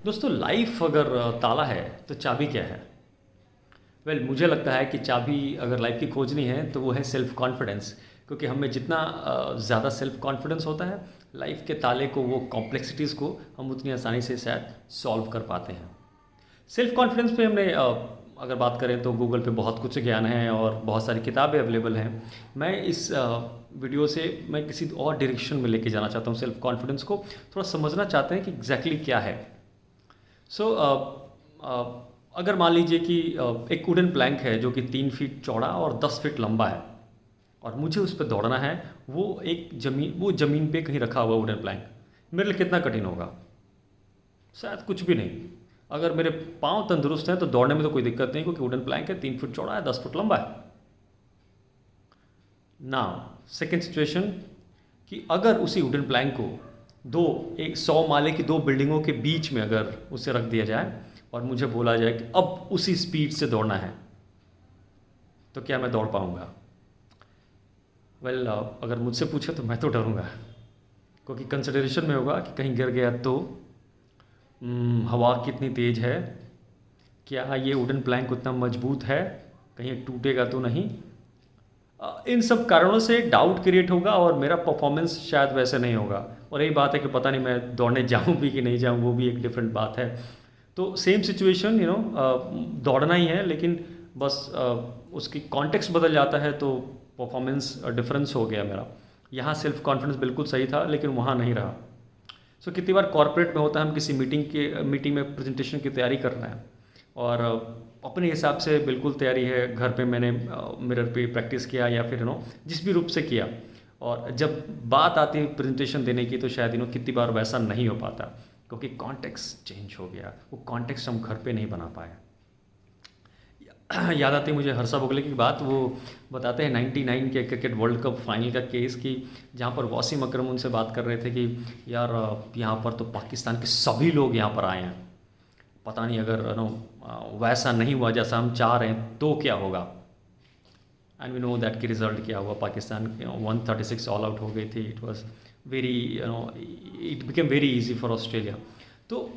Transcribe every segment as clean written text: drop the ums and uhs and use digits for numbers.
दोस्तों लाइफ अगर ताला है तो चाबी क्या है? मुझे लगता है कि चाबी अगर लाइफ की खोजनी है तो वो है सेल्फ कॉन्फिडेंस। क्योंकि हमें जितना ज़्यादा सेल्फ कॉन्फिडेंस होता है, लाइफ के ताले को, वो कॉम्प्लेक्सिटीज़ को हम उतनी आसानी से शायद सॉल्व कर पाते हैं। सेल्फ कॉन्फिडेंस पे हमने अगर बात करें तो गूगल पे बहुत कुछ ज्ञान है और बहुत सारी किताबें अवेलेबल हैं। मैं इस वीडियो से मैं किसी और डायरेक्शन में लेके जाना चाहता हूँ। सेल्फ कॉन्फिडेंस को थोड़ा समझना चाहते हैं कि एग्जैक्टली क्या है। सो अगर मान लीजिए कि एक वुडन प्लैंक है जो कि 3 फीट चौड़ा और 10 फीट लंबा है और मुझे उस पर दौड़ना है। वो ज़मीन पे कहीं रखा हुआ वुडन प्लैंक मेरे लिए कितना कठिन होगा? शायद कुछ भी नहीं। अगर मेरे पाँव तंदुरुस्त हैं तो दौड़ने में तो कोई दिक्कत नहीं, क्योंकि वुडन प्लैंक है, 3 फीट चौड़ा है, 10 फुट लंबा है। ना सेकेंड सिचुएशन कि अगर उसी वुडन प्लैंक को एक 100 माले की 2 बिल्डिंगों के बीच में अगर उसे रख दिया जाए और मुझे बोला जाए कि अब उसी स्पीड से दौड़ना है, तो क्या मैं दौड़ पाऊंगा? अगर मुझसे पूछे तो मैं तो डरूंगा, क्योंकि कंसिडरेशन में होगा कि कहीं गिर गया तो हवा कितनी तेज़ है, क्या ये वुडन प्लैंक उतना मजबूत है, कहीं टूटेगा तो नहीं। इन सब कारणों से डाउट क्रिएट होगा और मेरा परफॉर्मेंस शायद वैसे नहीं होगा। और यही बात है कि पता नहीं मैं दौड़ने जाऊं भी कि नहीं जाऊं, वो भी एक डिफरेंट बात है। तो सेम सिचुएशन दौड़ना ही है, लेकिन बस उसकी कॉन्टेक्स्ट बदल जाता है तो परफॉर्मेंस डिफरेंस हो गया मेरा। यहाँ सेल्फ कॉन्फिडेंस बिल्कुल सही था लेकिन वहाँ नहीं रहा। कितनी बार कॉर्पोरेट में होता है, हम किसी मीटिंग में प्रेजेंटेशन की तैयारी कर रहे हैं और अपने हिसाब से बिल्कुल तैयारी है, घर पे मैंने मिरर पे प्रैक्टिस किया या फिर जिस भी रूप से किया, और जब बात आती है प्रेजेंटेशन देने की तो शायद कितनी बार वैसा नहीं हो पाता, क्योंकि कॉन्टेक्स्ट चेंज हो गया। वो कॉन्टेक्स्ट हम घर पे नहीं बना पाए। याद आती है मुझे हर्षा भोगले की बात। वो बताते हैं 99 के क्रिकेट वर्ल्ड कप फाइनल का केस की, जहाँ पर वसीम अकरम उनसे बात कर रहे थे कि यार यहाँ पर तो पाकिस्तान के सभी लोग यहाँ पर आए हैं, पता नहीं अगर वैसा नहीं हुआ जैसा हम चाह रहे हैं तो क्या होगा। एंड वी नो दैट की रिज़ल्ट क्या हुआ। पाकिस्तान 136 ऑल आउट हो गई थी। It was very it became very easy for Australia. तो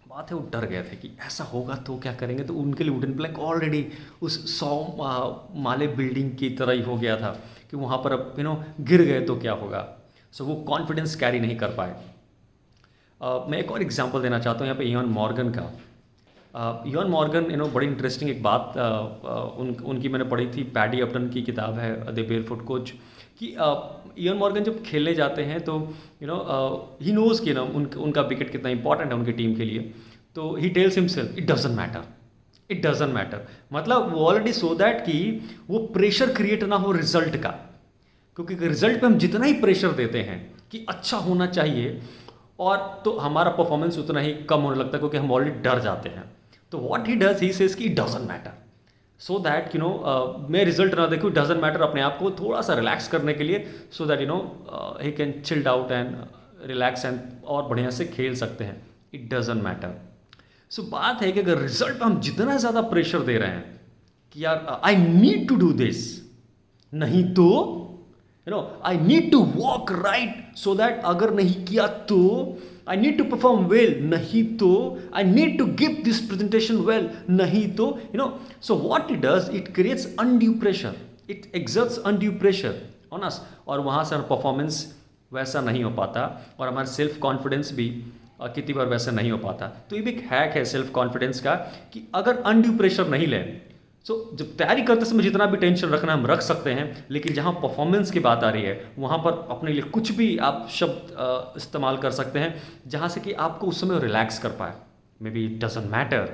बात है, वो डर गए थे कि ऐसा होगा तो क्या करेंगे। तो उनके लिए वुडन प्लैंक ऑलरेडी उस 100 माले बिल्डिंग की तरह ही हो गया था कि वहाँ पर अब गिर गए तो क्या होगा। वो कॉन्फिडेंस कैरी नहीं कर पाए। मैं एक और एग्जांपल देना चाहता हूँ यहाँ पे इयान मॉर्गन का। इयान मॉर्गन बड़ी इंटरेस्टिंग एक बात उनकी मैंने पढ़ी थी। पैडी अपटन की किताब है द बेयरफुट कोच कि इयान मॉर्गन जब खेलने जाते हैं तो ही नोज़ कि उनका विकेट कितना इंपॉर्टेंट है उनकी टीम के लिए। तो he tells himself it doesn't matter, it doesn't matter. मतलब वो ऑलरेडी सो दैट कि वो प्रेशर क्रिएट ना हो रिजल्ट का, क्योंकि रिजल्ट पे हम जितना ही प्रेशर देते हैं कि अच्छा होना चाहिए, और तो हमारा परफॉर्मेंस उतना ही कम होने लगता है, क्योंकि हम ऑलरेडी डर जाते हैं। तो what he does, he says कि it doesn't matter, so that मैं रिजल्ट ना देखूँ, डजंट मैटर। अपने आप को थोड़ा सा रिलैक्स करने के लिए, so that he can chilled out and relax and और बढ़िया से खेल सकते हैं। It doesn't matter. बात है कि अगर रिजल्ट पर हम जितना ज़्यादा प्रेशर दे रहे हैं कि यार I need to do this, नहीं तो I need to walk right, so that अगर नहीं किया तो I need to perform well, नहीं तो I need to give this presentation well, नहीं तो so what it does, it creates undue pressure, it exerts undue pressure on us, और वहाँ से परफॉर्मेंस वैसा नहीं हो पाता और हमारा सेल्फ कॉन्फिडेंस भी कितनी बार वैसा नहीं हो पाता। तो ये भी एक हैक है सेल्फ कॉन्फिडेंस का कि अगर अनड्यू प्रेशर नहीं लें, जब तैयारी करते समय जितना भी टेंशन रखना हम रख सकते हैं, लेकिन जहाँ परफॉर्मेंस की बात आ रही है वहाँ पर अपने लिए कुछ भी आप शब्द इस्तेमाल कर सकते हैं जहाँ से कि आपको उस समय रिलैक्स कर पाए। May be it doesn't matter,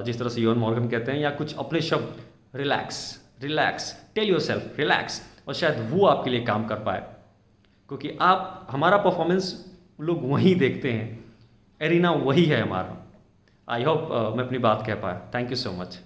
जिस तरह से इयान मॉर्गन कहते हैं, या कुछ अपने शब्द, relax, relax, tell yourself relax, और शायद वो आपके लिए काम कर पाए, क्योंकि हमारा परफॉर्मेंस लोग वहीं देखते हैं, एरिना वही है हमारा। आई होप मैं अपनी बात कह पाया। Thank you so much.